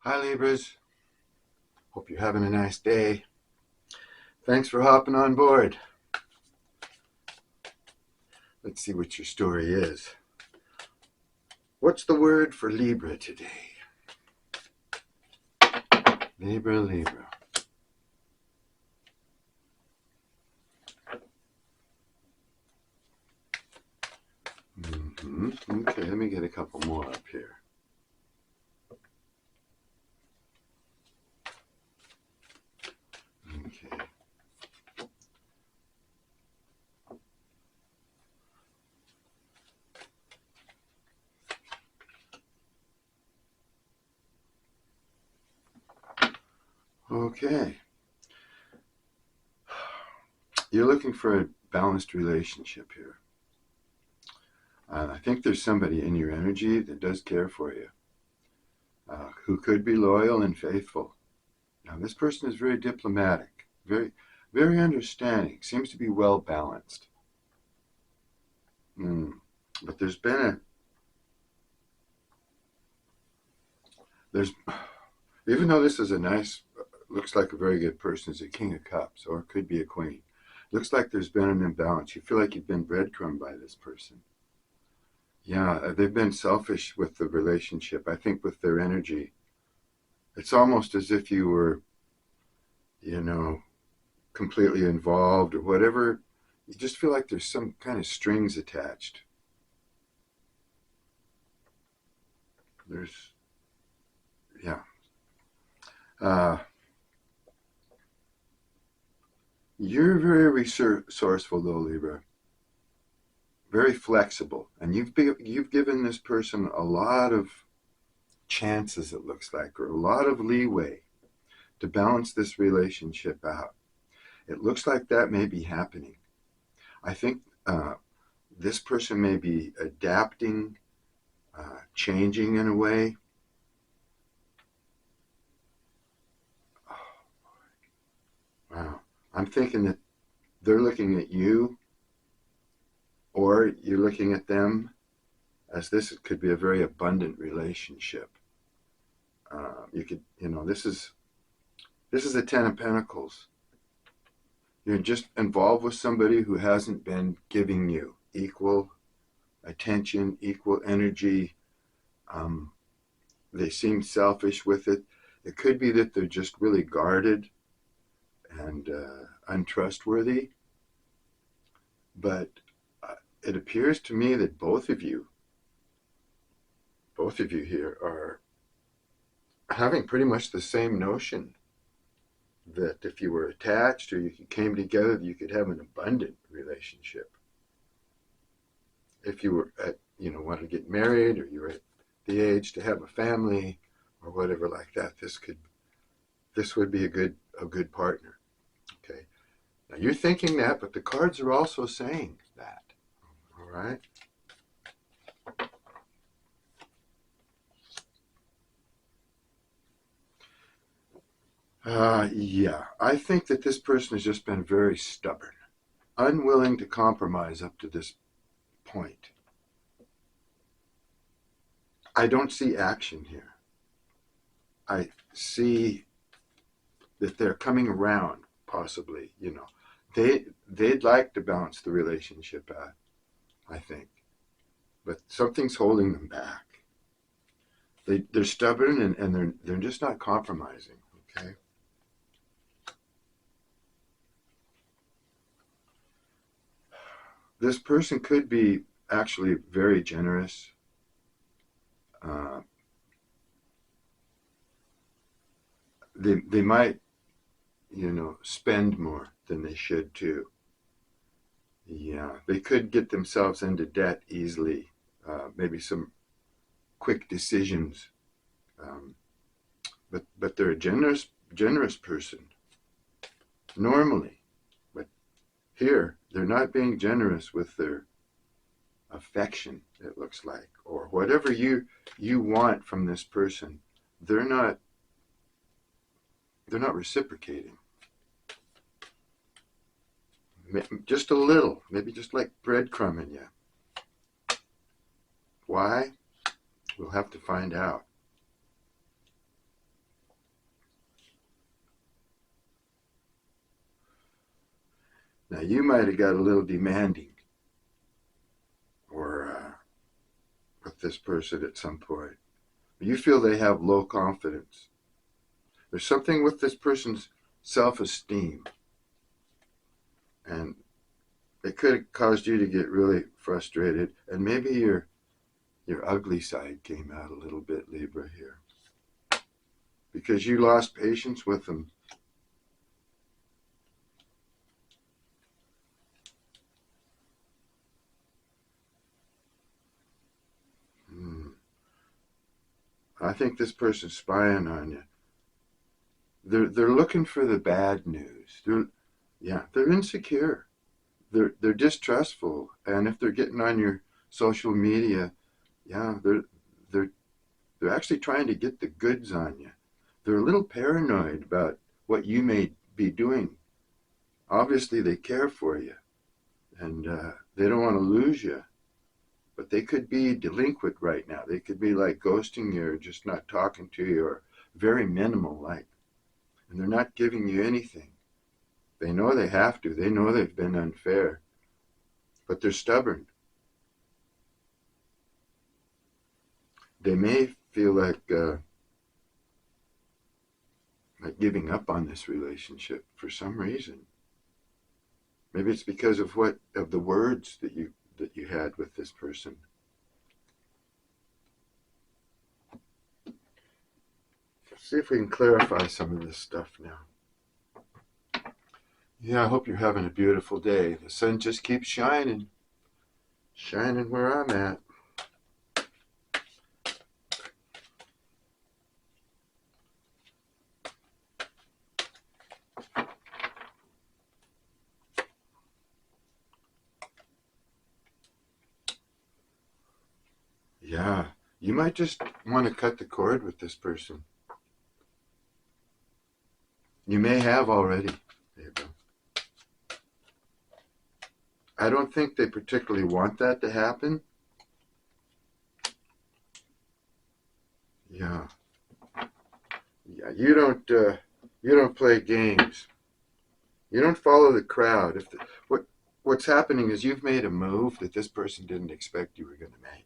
Hi Libras, hope you're having a nice day. Thanks for hopping on board. Let's see what your story is. What's the word for Libra today? Libra, Libra. Okay, let me get a couple more up here. Okay. Okay. You're looking for a balanced relationship here. I think there's somebody in your energy that does care for you, who could be loyal and faithful. Now, this person is very diplomatic, very understanding, seems to be well balanced. But there's, even though this is looks like a very good person, is a King of Cups, or it could be a Queen. Looks like there's been an imbalance. You feel like you've been breadcrumbed by this person. Yeah, they've been selfish with the relationship. I think with their energy, it's almost as if you were, completely involved or whatever. You just feel like there's some kind of strings attached. There's, yeah. You're very resourceful though, Libra. Very flexible, and you've given this person a lot of chances, it looks like, or a lot of leeway to balance this relationship out. It looks like that may be happening. I think this person may be adapting, changing in a way. Oh, wow. I'm thinking that they're looking at you, or you're looking at them, as this could be a very abundant relationship. This is a Ten of Pentacles. You're just involved with somebody who hasn't been giving you equal attention, equal energy. They seem selfish with it. It could be that they're just really guarded and untrustworthy. But it appears to me that both of you here are having pretty much the same notion that if you were attached or you came together, you could have an abundant relationship. If you were wanted to get married, or you were at the age to have a family or whatever like that, this would be a good partner. Okay. Now you're thinking that, but the cards are also saying that. All right. Yeah, I think that this person has just been very stubborn, unwilling to compromise up to this point. I don't see action here. I see that they're coming around, possibly. They'd like to balance the relationship out, I think, but something's holding them back. They're stubborn, and they're just not compromising. Okay. This person could be actually very generous. They might, spend more than they should too. Yeah, they could get themselves into debt easily. Maybe some quick decisions. But they're a generous person normally. But here, they're not being generous with their affection, it looks like, or whatever you want from this person. They're not reciprocating. Just a little, maybe just like breadcrumbing you. Why? We'll have to find out. Now, you might have got a little demanding or with this person at some point. You feel they have low confidence. There's something with this person's self-esteem, and it could have caused you to get really frustrated, and maybe your ugly side came out a little bit, Libra, here, because you lost patience with them. I think this person's spying on you. They're looking for the bad news. They're insecure. They're distrustful, and if they're getting on your social media, yeah, they're they're actually trying to get the goods on you. They're a little paranoid about what you may be doing. Obviously, they care for you, and they don't want to lose you. But they could be delinquent right now. They could be like ghosting you or just not talking to you or very minimal, like, and they're not giving you anything. They know they have to. They know they've been unfair, but they're stubborn. They may feel like giving up on this relationship for some reason. Maybe it's because of the words that you had with this person. Let's see if we can clarify some of this stuff now. Yeah, I hope you're having a beautiful day. The sun just keeps shining where I'm at. Yeah, you might just want to cut the cord with this person. You may have already. There you go. I don't think they particularly want that to happen. Yeah. Yeah, you don't play games. You don't follow the crowd. What's happening is you've made a move that this person didn't expect you were going to make.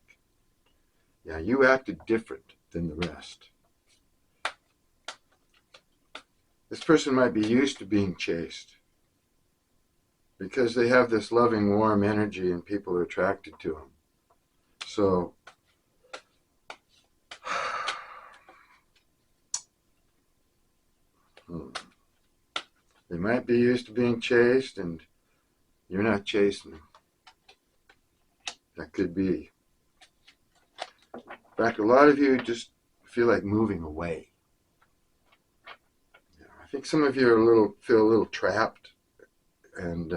Yeah, you acted different than the rest. This person might be used to being chased because they have this loving, warm energy and people are attracted to them. So, they might be used to being chased and you're not chasing them. That could be. In fact, a lot of you just feel like moving away. Yeah, I think some of you feel a little trapped and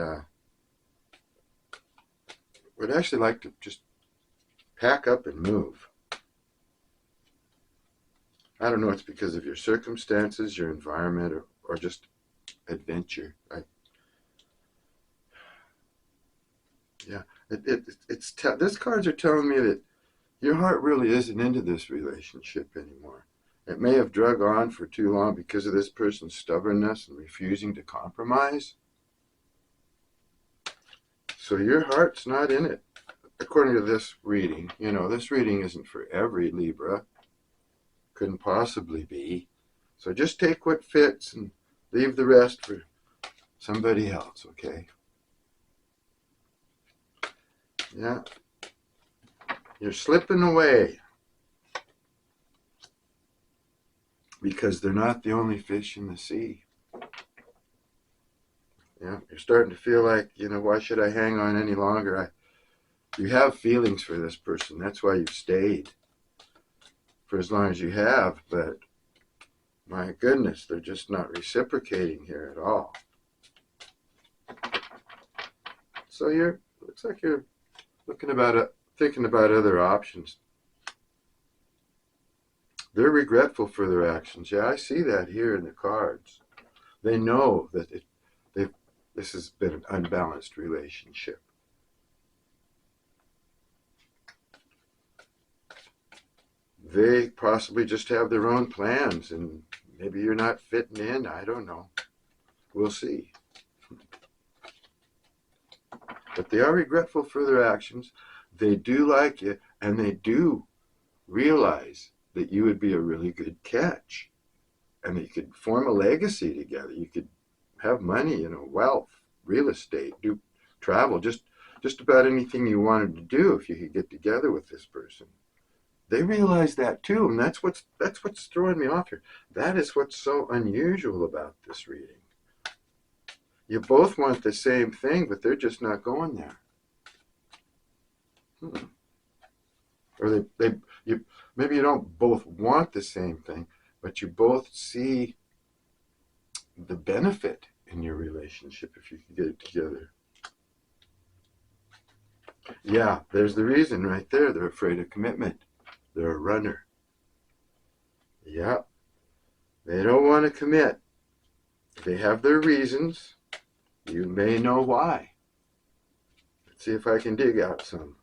would actually like to just pack up and move. I don't know, it's because of your circumstances, your environment, or just adventure. This cards are telling me that your heart really isn't into this relationship anymore. It may have drug on for too long because of this person's stubbornness and refusing to compromise. So your heart's not in it, according to this reading. You know, this reading isn't for every Libra. Couldn't possibly be. So just take what fits and leave the rest for somebody else, okay? Yeah. You're slipping away because they're not the only fish in the sea. Yeah, you're starting to feel like, why should I hang on any longer? You have feelings for this person. That's why you've stayed for as long as you have, but my goodness, they're just not reciprocating here at all. So looks like you're thinking about other options. They're regretful for their actions. Yeah, I see that here in the cards. They know that this has been an unbalanced relationship. They possibly just have their own plans, and maybe you're not fitting in. I don't know. We'll see. but they are regretful for their actions. They do like you, and they do realize that you would be a really good catch, and that you could form a legacy together. You could have money, wealth, real estate, do travel, just about anything you wanted to do if you could get together with this person. They realize that too, and that's what's throwing me off here. That is what's so unusual about this reading. You both want the same thing, but they're just not going there. Or maybe you don't both want the same thing, but you both see the benefit in your relationship if you can get it together. Yeah, there's the reason right there. They're afraid of commitment. They're a runner. Yeah, they don't want to commit. They have their reasons. You may know why. Let's see if I can dig out some.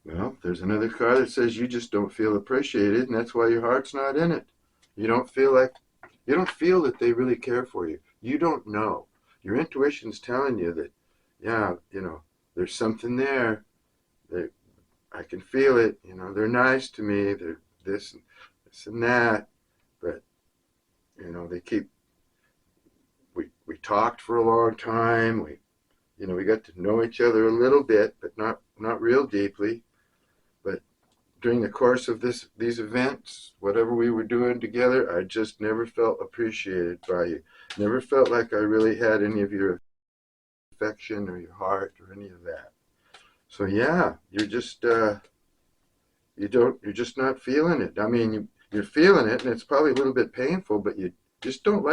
Well, there's another card that says you just don't feel appreciated, and that's why your heart's not in it. You don't feel that they really care for you. You don't know. Your intuition's telling you that, yeah, there's something there. I can feel it. They're nice to me. They're this and that. But, they keep. We talked for a long time. We got to know each other a little bit, but not real deeply. But during the course of these events, whatever we were doing together, I just never felt appreciated by you. Never felt like I really had any of your affection or your heart or any of that. So yeah, you're just you're just not feeling it. I mean, you're feeling it, and it's probably a little bit painful, but you just don't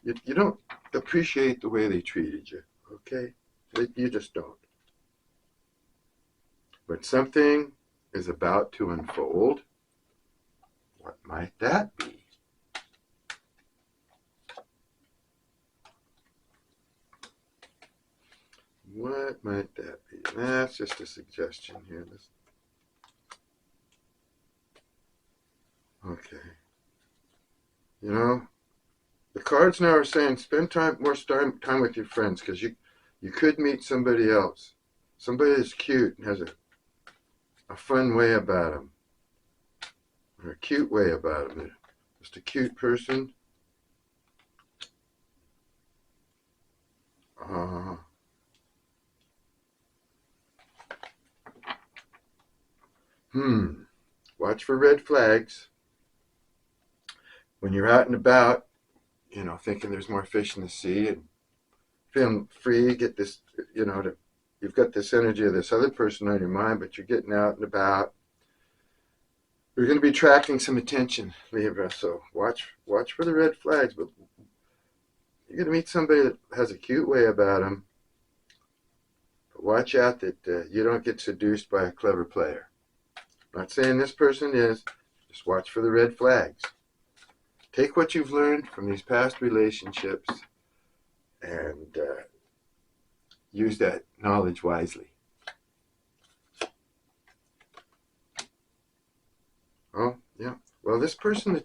you don't appreciate the way they treated you. Okay, you just don't. But something is about to unfold. What might that be? What might that be? That's just a suggestion here. Okay. The cards now are saying spend more time with your friends, because you could meet somebody else. Somebody that's cute and has a fun way about them. Or a cute way about them. They're just a cute person. Watch for red flags. When you're out and about, thinking there's more fish in the sea and feeling free, get this, you've got this energy of this other person on your mind, but you're getting out and about. You're going to be attracting some attention, Libra, so watch for the red flags, but you're going to meet somebody that has a cute way about them. But watch out that you don't get seduced by a clever player. I'm not saying this person is, just watch for the red flags. Take what you've learned from these past relationships and use that knowledge wisely. Oh, yeah. Well, this person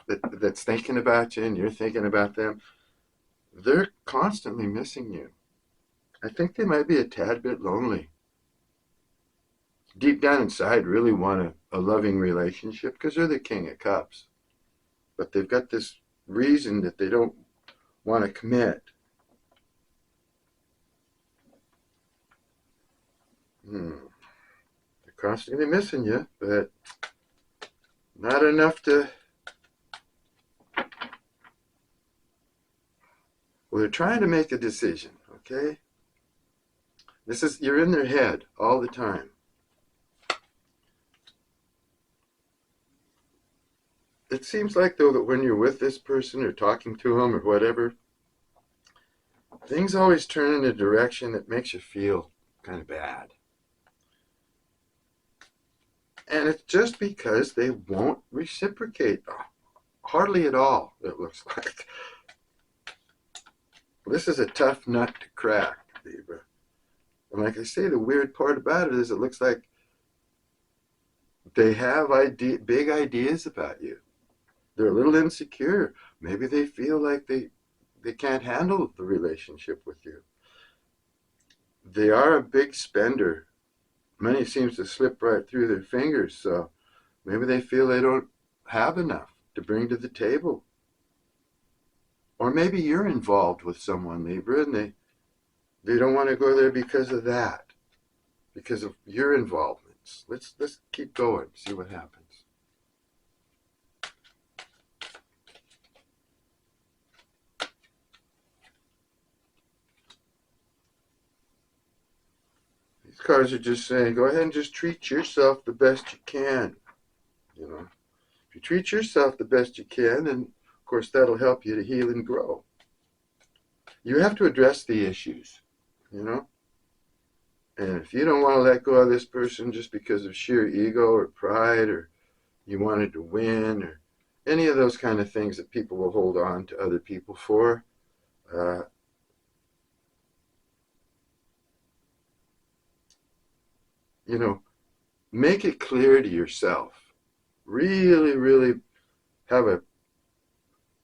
that's thinking about you and you're thinking about them, they're constantly missing you. I think they might be a tad bit lonely. Deep down inside, really want a loving relationship because they're the King of Cups. But they've got this reason that they don't want to commit. They're constantly missing you, but not enough to. Well, they're trying to make a decision, okay? You're in their head all the time. It seems like, though, that when you're with this person or talking to them or whatever, things always turn in a direction that makes you feel kind of bad. And it's just because they won't reciprocate. Hardly at all, it looks like. This is a tough nut to crack, Libra. And like I say, the weird part about it is it looks like they have big ideas about you. They're a little insecure. Maybe they feel like they they can't handle the relationship with you. They are a big spender. Money seems to slip right through their fingers, so maybe they feel they don't have enough to bring to the table. Or maybe you're involved with someone, Libra, and they don't want to go there because of that, because of your involvements. Let's keep going, see what happens. These cards are just saying, go ahead and just treat yourself the best you can. You know, if you treat yourself the best you can, then of course that'll help you to heal and grow. You have to address the issues, you know. And if you don't want to let go of this person just because of sheer ego or pride, or you wanted to win, or any of those kind of things that people will hold on to other people for, you know, make it clear to yourself. Really, really have a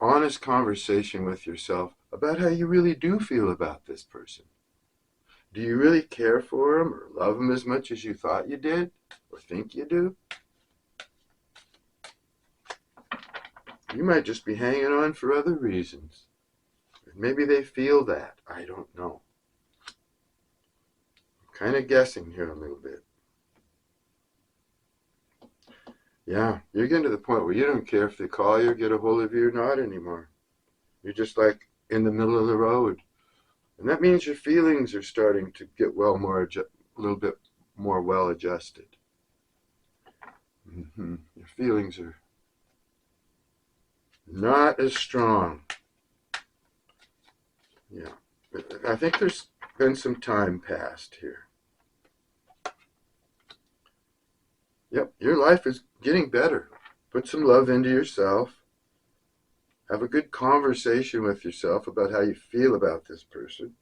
honest conversation with yourself about how you really do feel about this person. Do you really care for them or love them as much as you thought you did or think you do? You might just be hanging on for other reasons. Maybe they feel that. I don't know. I'm kind of guessing here a little bit. Yeah, you're getting to the point where you don't care if they call you or get a hold of you or not anymore. You're just like in the middle of the road. And that means your feelings are starting to get a little bit more well adjusted. Your feelings are not as strong. Yeah, I think there's been some time passed here. Yep, your life is getting better. Put some love into yourself. Have a good conversation with yourself about how you feel about this person.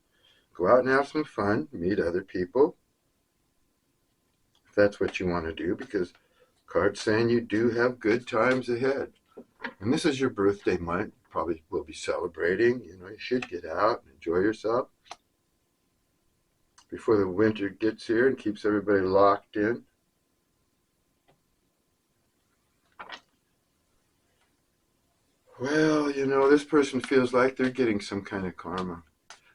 Go out and have some fun. Meet other people, if that's what you want to do, because cards saying you do have good times ahead. And this is your birthday month. Probably will be celebrating. You know, you should get out and enjoy yourself before the winter gets here and keeps everybody locked in. Well, you know, this person feels like they're getting some kind of karma.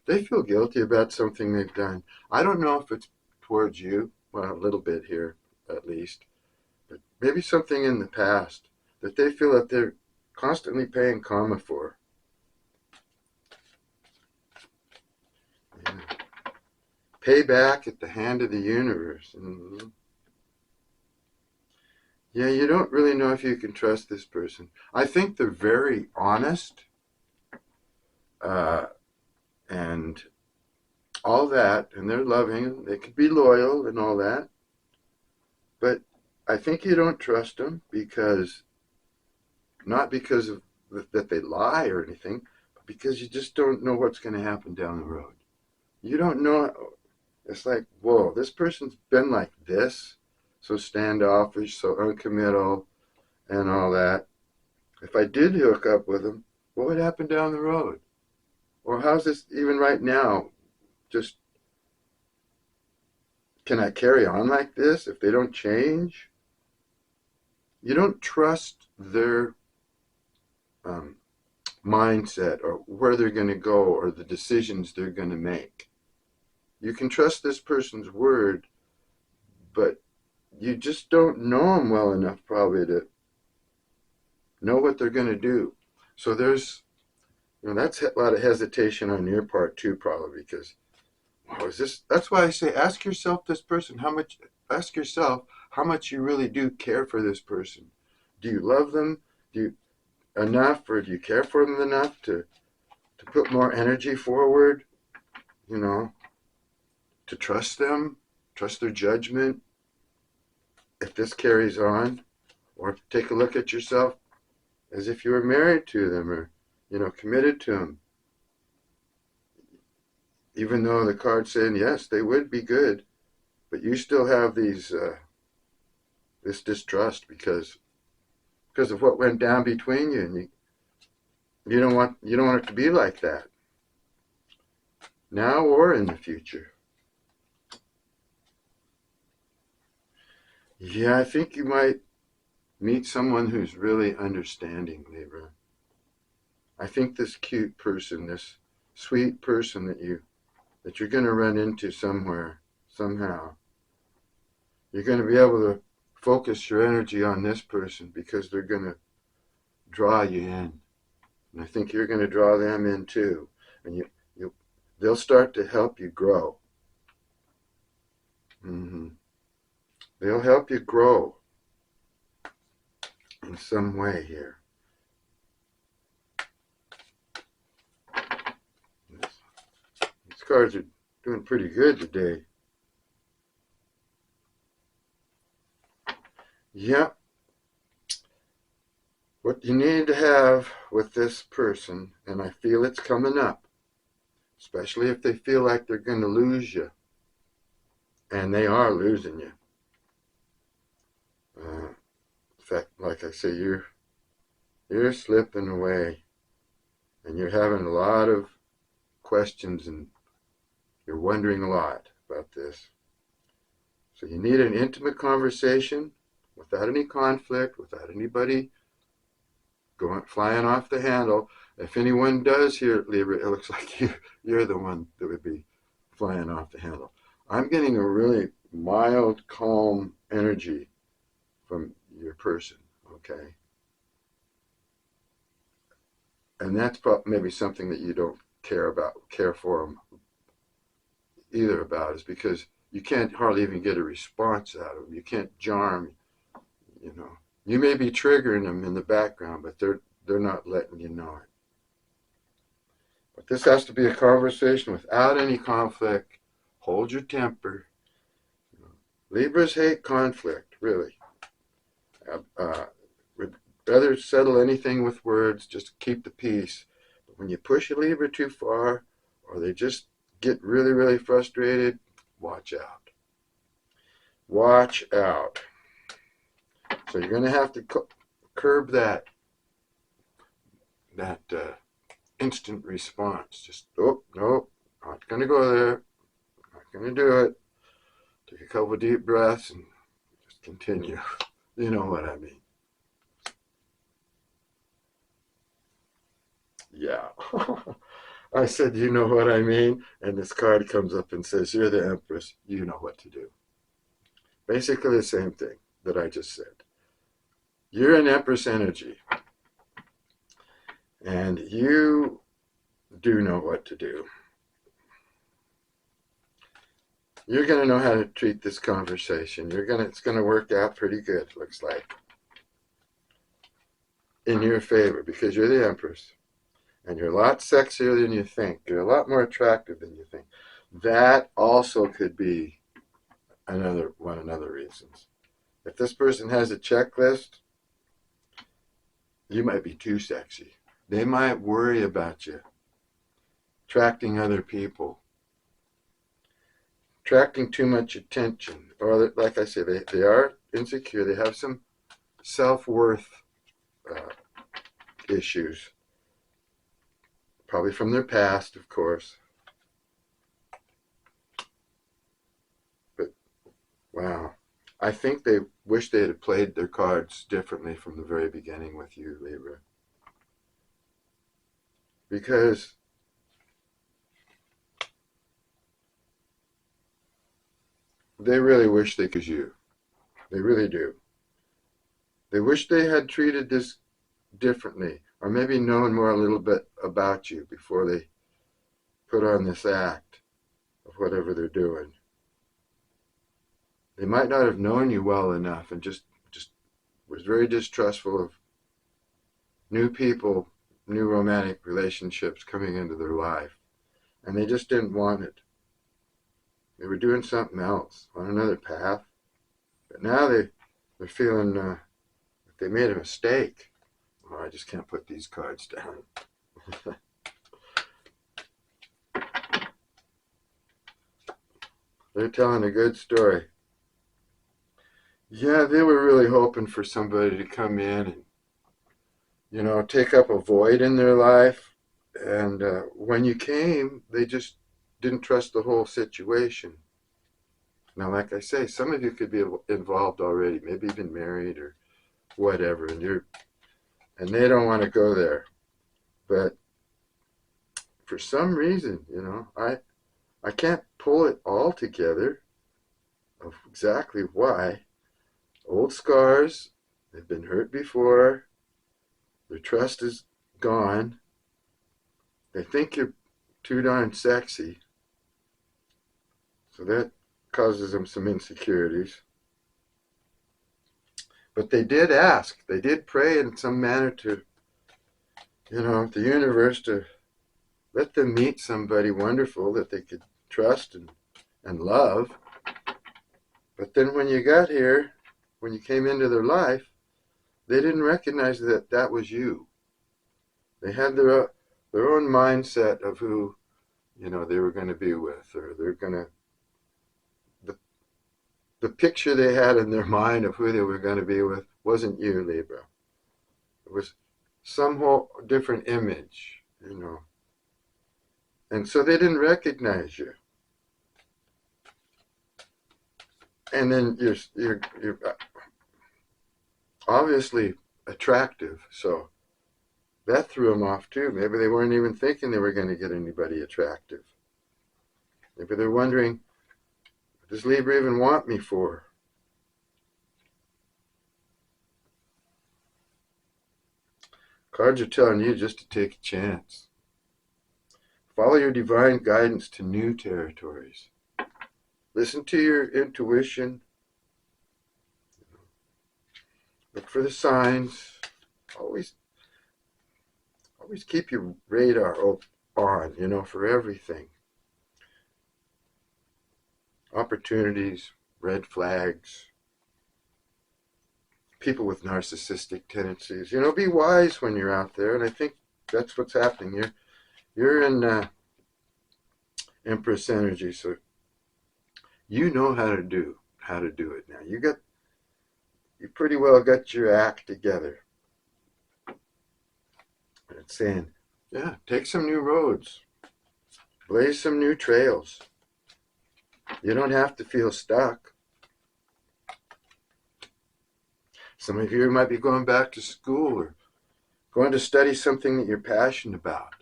They feel guilty about something they've done. I don't know if it's towards you, well, a little bit here at least, but maybe something in the past that they feel that they're constantly paying karma for. Yeah. Payback at the hand of the universe. Mm-hmm. Yeah, you don't really know if you can trust this person. I think they're very honest, and all that, and they're loving. They could be loyal and all that, but I think you don't trust them not because of that they lie or anything, but because you just don't know what's going to happen down the road. You don't know. It's like, whoa, this person's been like this, so standoffish, so uncommittal, and all that. If I did hook up with them, what would happen down the road? Or how's this even right now? Just, can I carry on like this if they don't change? You don't trust their mindset or where they're going to go or the decisions they're going to make. You can trust this person's word, but you just don't know them well enough probably to know what they're going to do. So there's, that's a lot of hesitation on your part too, probably, because, wow, is this, that's why I say, ask yourself how much you really do care for this person. Do you love them? Do you enough, or do you care for them enough to put more energy forward, to trust them, trust their judgment if this carries on? Or take a look at yourself as if you were married to them or, committed to them. Even though the card's saying, yes, they would be good, but you still have this distrust because of what went down between you, and you don't want it to be like that. now or in the future. Yeah, I think you might meet someone who's really understanding, Libra. I think this cute person, this sweet person that you're going to run into somewhere, somehow, you're going to be able to focus your energy on this person because they're going to draw you in. And I think you're going to draw them in too. And they'll start to help you grow. Mm-hmm. They'll help you grow in some way here. These cards are doing pretty good today. Yep. What you need to have with this person, and I feel it's coming up, especially if they feel like they're going to lose you, and they are losing you. In fact, like I say, you're slipping away, and you're having a lot of questions, and you're wondering a lot about this. So you need an intimate conversation without any conflict, without anybody flying off the handle. If anyone does hear Libra, it looks like you're the one that would be flying off the handle. I'm getting a really mild, calm energy from your person, okay? And that's maybe something that you don't care for them either about, is because you can't hardly even get a response out of them. You can't jar them, you know. You may be triggering them in the background, but they're not letting you know it. But this has to be a conversation without any conflict. Hold your temper. Libras hate conflict, really. Would rather settle anything with words, just keep the peace. But when you push a Libra too far, or they just get really, really frustrated, watch out. Watch out. So you're going to have to curb that instant response. Just, oh, no, not going to go there. Not going to do it. Take a couple of deep breaths and just continue. You know what I mean. Yeah. I said, you know what I mean? And this card comes up and says, you're the Empress. You know what to do. Basically the same thing that I just said. You're an Empress energy. And you do know what to do. You're going to know how to treat this conversation. It's going to work out pretty good, looks like, in your favor, because you're the Empress. And you're a lot sexier than you think. You're a lot more attractive than you think. That also could be another reasons. If this person has a checklist, you might be too sexy. They might worry about you attracting other people, attracting too much attention. Or like I say, they are insecure. They have some self-worth issues. Probably from their past, of course. But, wow. I think they wish they had played their cards differently from the very beginning with you, Libra. Because they really wish they could you. They really do. They wish they had treated this differently, or maybe known more a little bit about you before they put on this act of whatever they're doing. They might not have known you well enough and just was very distrustful of new people, new romantic relationships coming into their life. And they just didn't want it. They were doing something else, on another path. But now they're feeling that they made a mistake. Oh, I just can't put these cards down. They're telling a good story. Yeah, they were really hoping for somebody to come in and, take up a void in their life. And when you came, they just didn't trust the whole situation. Now, like I say, some of you could be involved already, maybe even married or whatever, and they don't want to go there. But for some reason, I can't pull it all together of exactly why. Old scars, they've been hurt before, their trust is gone, they think you're too darn sexy, so that causes them some insecurities. But they did ask, they did pray in some manner to, the universe to let them meet somebody wonderful that they could trust and love. But then when you got here, when you came into their life, they didn't recognize that that was you. They had their own mindset of who, they were going to be with, or the picture they had in their mind of who they were going to be with wasn't you, Libra. It was some whole different image, And so they didn't recognize you. And then you're obviously attractive, so that threw them off too. Maybe they weren't even thinking they were going to get anybody attractive. Maybe they're wondering, what does Libra even want me for? Cards are telling you just to take a chance. Follow your divine guidance to new territories. Listen to your intuition. Look for the signs. Always keep your radar on, for everything. Opportunities, red flags, people with narcissistic tendencies. Be wise when you're out there, and I think that's what's happening. You're in Empress energy, so you know how to do it now. You pretty well got your act together. And it's saying, yeah, take some new roads, blaze some new trails. You don't have to feel stuck. Some of you might be going back to school or going to study something that you're passionate about,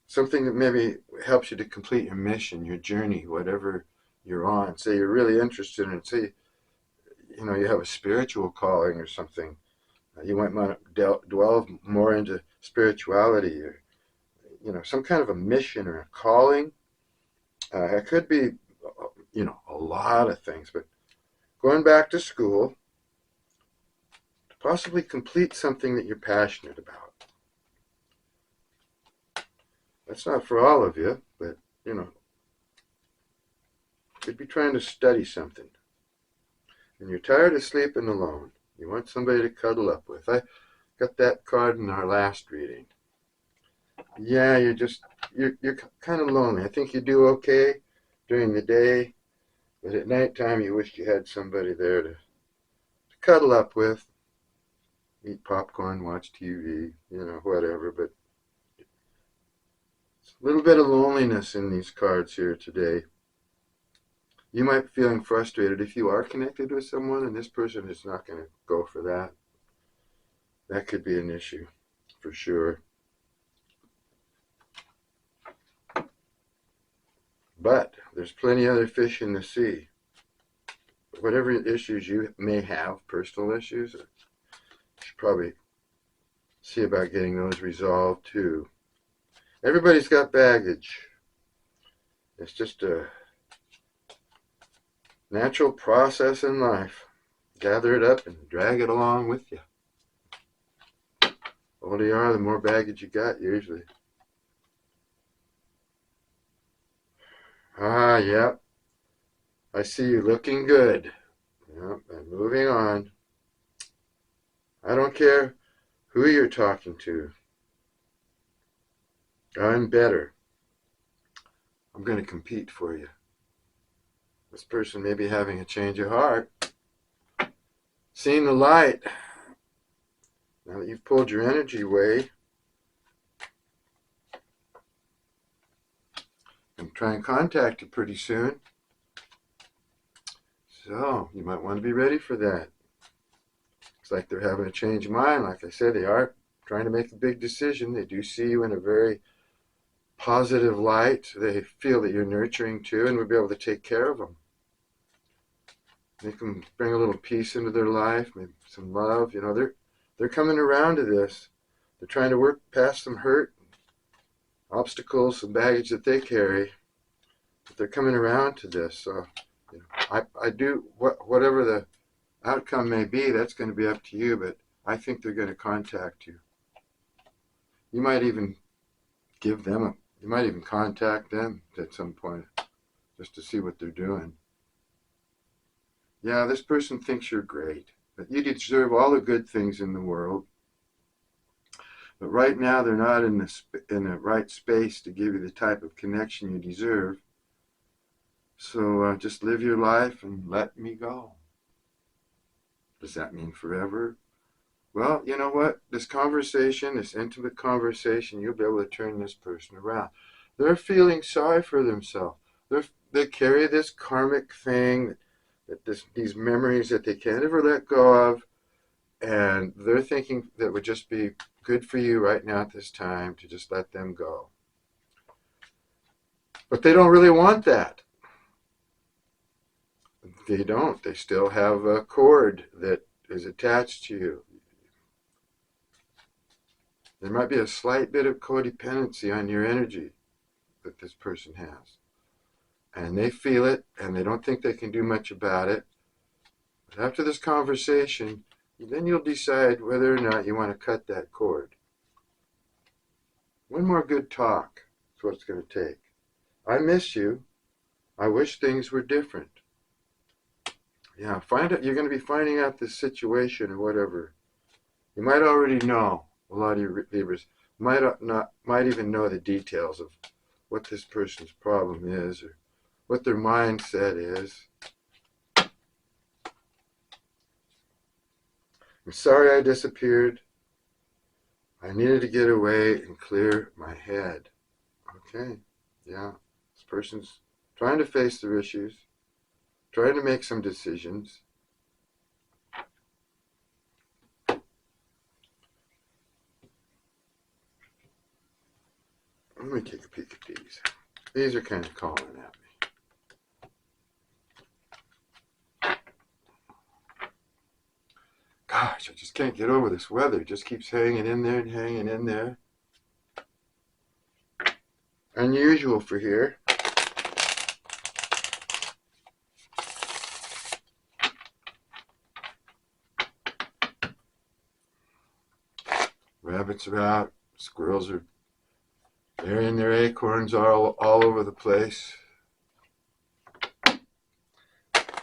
something that maybe helps you to complete your mission, your journey, whatever you're on. Say you're really interested in it. Say, you have a spiritual calling or something. You might want to delve more into spirituality or, some kind of a mission or a calling. It could be, a lot of things, but going back to school to possibly complete something that you're passionate about. That's not for all of you, but, could be trying to study something. And you're tired of sleeping alone. You want somebody to cuddle up with. I got that card in our last reading. Yeah, you're kind of lonely. I think you do okay during the day, but at nighttime you wish you had somebody there to cuddle up with, eat popcorn, watch TV, whatever. But it's a little bit of loneliness in these cards here today. You might be feeling frustrated if you are connected with someone and this person is not going to go for that. That could be an issue for sure. But there's plenty other fish in the sea. Whatever issues you may have, personal issues, you should probably see about getting those resolved too. Everybody's got baggage. It's just a natural process in life. Gather it up and drag it along with you. The older you are, the more baggage you got usually. Yep. I see you looking good. Yep, and moving on. I don't care who you're talking to. I'm better. I'm going to compete for you. This person may be having a change of heart. Seeing the light. Now that you've pulled your energy away, and try and contact you pretty soon. So you might want to be ready for that. It's like they're having a change of mind. Like I said, they are trying to make a big decision. They do see you in a very positive light. They feel that you're nurturing too, and we'll be able to take care of them. Make them bring a little peace into their life, maybe some love. You know, they're coming around to this. They're trying to work past some hurt, obstacles, some baggage that they carry. But they're coming around to this. So, you know, I do whatever the outcome may be. That's going to be up to you. But I think they're going to contact you. You might even you might even contact them at some point, just to see what they're doing. Yeah, this person thinks you're great, that you deserve all the good things in the world. But right now, they're not in the right space to give you the type of connection you deserve. So just live your life and let me go. Does that mean forever? Well, you know what? This conversation, this intimate conversation, you'll be able to turn this person around. They're feeling sorry for themselves. They carry this karmic thing, these memories that they can't ever let go of, and they're thinking that it would just be good for you right now at this time to just let them go. But they don't really want that. They don't. They still have a cord that is attached to you. There might be a slight bit of codependency on your energy that this person has. And they feel it, and they don't think they can do much about it. But after this conversation, then you'll decide whether or not you want to cut that cord. One more good talk is what it's going to take. I miss you. I wish things were different. Yeah, you're going to be finding out this situation or whatever. You might already know. A lot of you Libras might even know the details of what this person's problem is or what their mindset is. I'm sorry I disappeared. I needed to get away and clear my head. Okay, yeah. This person's trying to face their issues, trying to make some decisions. Let me take a peek at these. These are kind of calling at me. Gosh, I just can't get over this weather. It just keeps hanging in there and hanging in there. Unusual for here. Rabbits are out. Squirrels are burying their acorns all over the place. I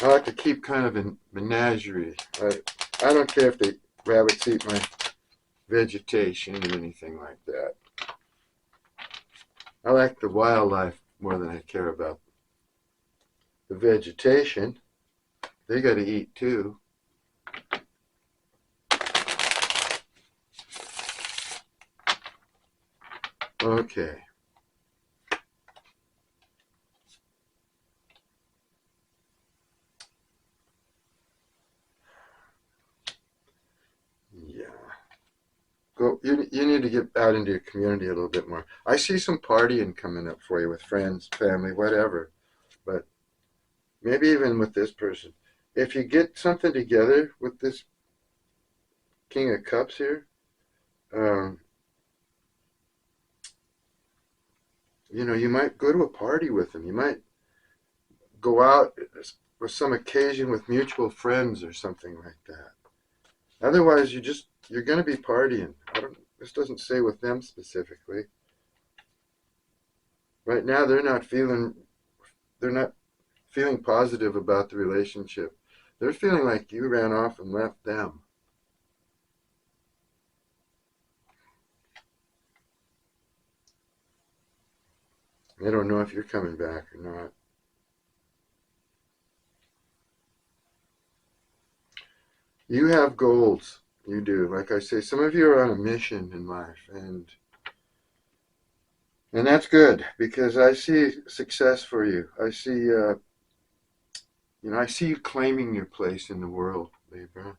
like to keep kind of a menagerie. I don't care if the rabbits eat my vegetation or anything like that. I like the wildlife more than I care about the vegetation. They got to eat too. Okay. Yeah. You need to get out into your community a little bit more. I see some partying coming up for you with friends, family, whatever. But maybe even with this person. If you get something together with this King of Cups here, you might go to a party with them. You might go out with some occasion with mutual friends or something like that. Otherwise, you're going to be partying. This doesn't say with them specifically. Right now, they're not feeling positive about the relationship. They're feeling like you ran off and left them. They don't know if you're coming back or not. You have goals. You do. Like I say, some of you are on a mission in life, and And that's good because I see success for you. I see, I see you claiming your place in the world, Libra.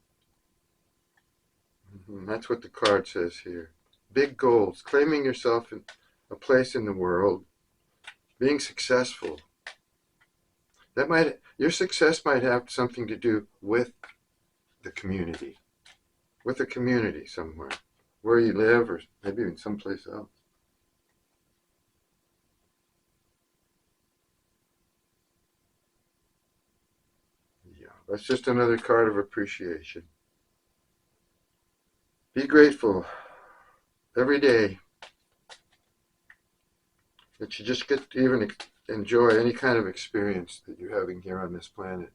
That's what the card says here. Big goals, claiming yourself in a place in the world, being successful. Your success might have something to do with the community, somewhere, where you live, or maybe even someplace else. Yeah, that's just another card of appreciation. Be grateful every day that you just get to even enjoy any kind of experience that you're having here on this planet.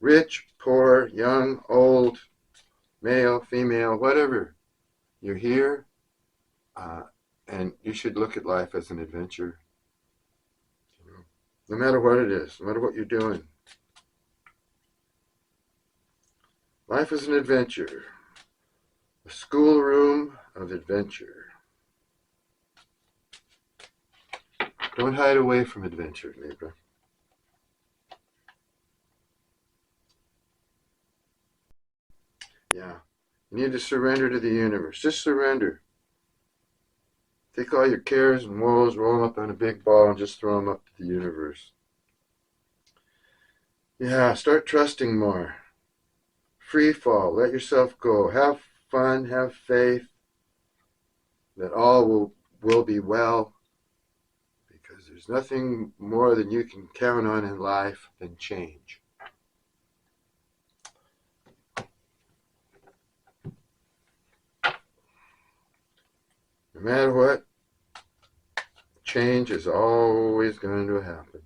Rich, poor, young, old, male, female, whatever. You're here, uh, and you should look at life as an adventure. You know? No matter what it is, no matter what you're doing. Life is an adventure. A schoolroom of adventure. Don't hide away from adventure, Libra. Yeah. You need to surrender to the universe. Just surrender. Take all your cares and woes, roll them up in a big ball, and just throw them up to the universe. Yeah, start trusting more. Free fall. Let yourself go. Have fun. Have faith that all will be well, because there's nothing more than you can count on in life than change. No matter what, change is always going to happen.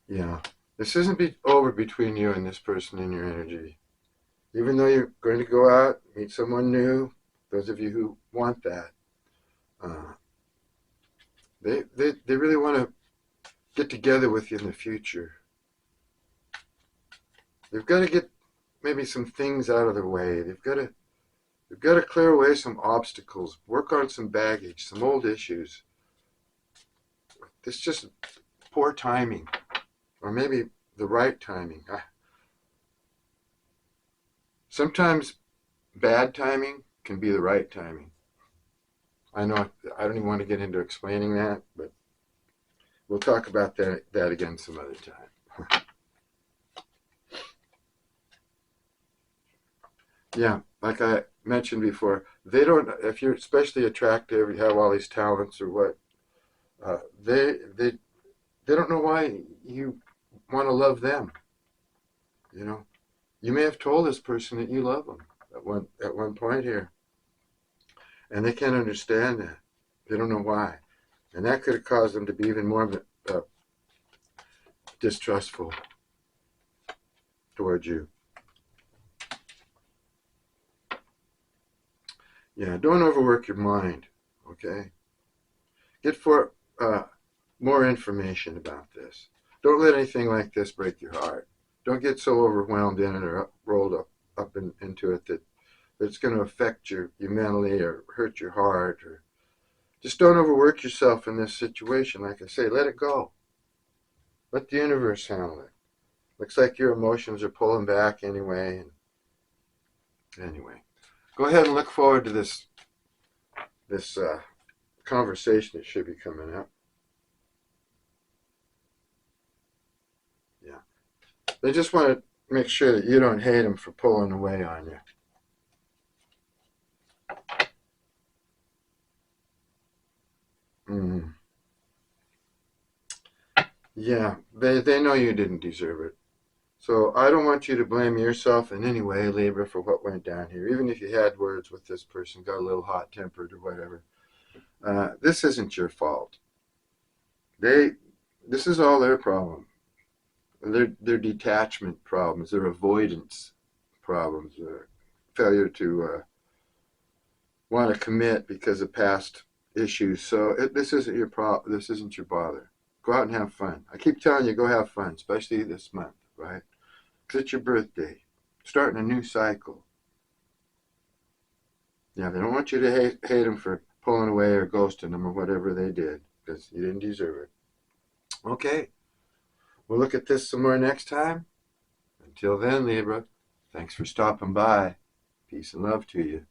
Yeah. This isn't over between you and this person in your energy. Even though you're going to go out, meet someone new, those of you who want that, uh, they really want to get together with you in the future. They've got to get maybe some things out of the way. They've got to clear away some obstacles, work on some baggage, some old issues. It's just poor timing, or maybe the right timing. Sometimes bad timing can be the right timing. I know I don't even want to get into explaining that, but we'll talk about that again some other time. Yeah, like I mentioned before, they don't. If you're especially attractive, you have all these talents or what, uh, they they they don't know why you want to love them. You know, you may have told this person that you love them at one point here, and they can't understand that. They don't know why, and that could have caused them to be even more distrustful towards you. Yeah, don't overwork your mind. Okay, get for more information about this. Don't let anything like this break your heart. Don't get so overwhelmed in it or rolled up into it that it's going to affect you mentally or hurt your heart. Or just don't overwork yourself in this situation. Like I say, let it go. Let the universe handle it. Looks like your emotions are pulling back anyway. And anyway, go ahead and look forward to this conversation that should be coming up. Yeah, they just want to make sure that you don't hate them for pulling away on you. Mm. Yeah, they know you didn't deserve it. So I don't want you to blame yourself in any way, Libra, for what went down here. Even if you had words with this person, got a little hot tempered or whatever, this isn't your fault. They, this is all their problem. Their detachment problems, their avoidance problems, failure to want to commit because of past issues. So this isn't your problem. This isn't your bother. Go out and have fun. I keep telling you, go have fun, especially this month, right? Because it's your birthday. starting a new cycle. Yeah, they don't want you to hate them for pulling away or ghosting them or whatever they did, because you didn't deserve it. Okay, we'll look at this some more next time. Until then, Libra, thanks for stopping by. Peace and love to you.